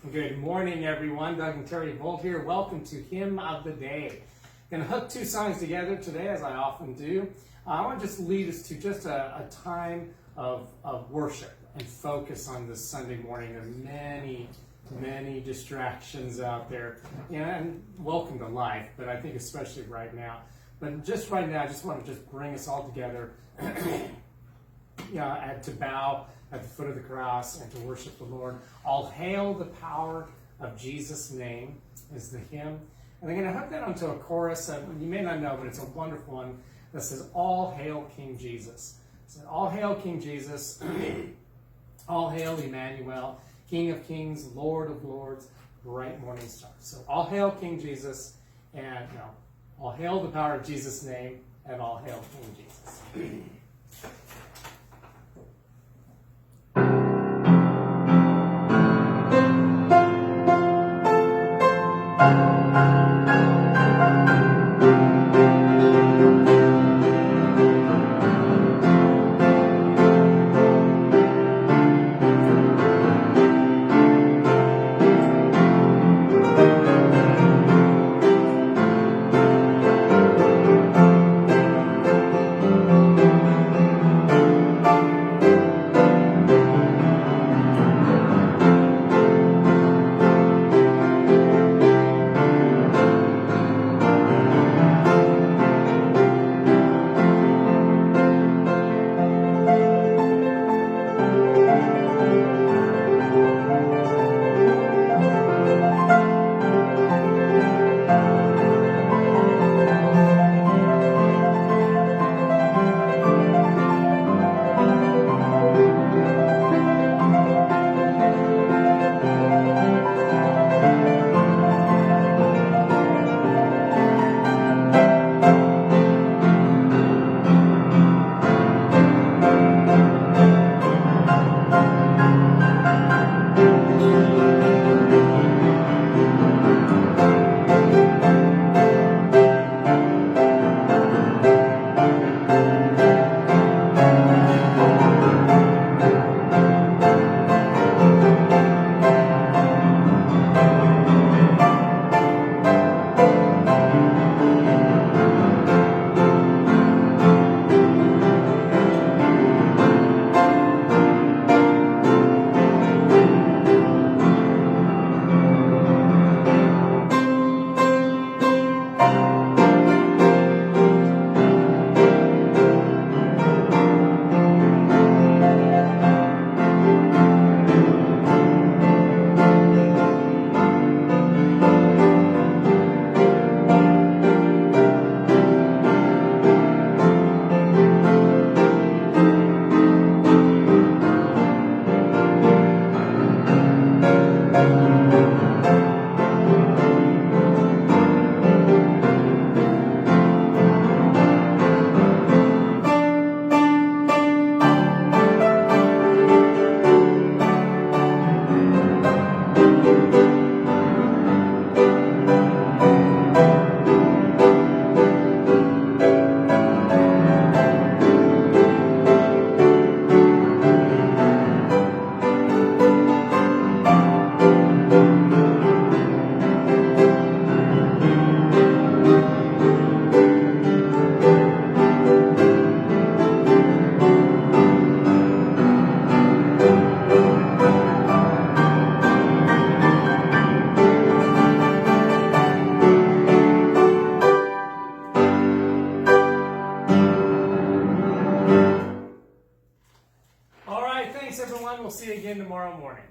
Good morning, everyone. Doug and Terry Volt here. Welcome to Hymn of the Day. I'm going to hook two songs together today, as I often do. I want to just lead us to just a time of worship and focus on this Sunday morning. There are many distractions out there. And welcome to life, but I think especially right now. But just right now, I just want to just bring us all together to bow at the foot of the cross and to worship the Lord. All hail the power of Jesus' name is the hymn. And I'm going to hook that onto a chorus. You may not know, but it's a wonderful one that says, All hail King Jesus. So, all hail King Jesus. All hail Emmanuel, King of kings, Lord of lords, bright morning star. So all hail King Jesus, and all hail the power of Jesus' name, and all hail King Jesus. All right, thanks everyone. We'll see you again tomorrow morning.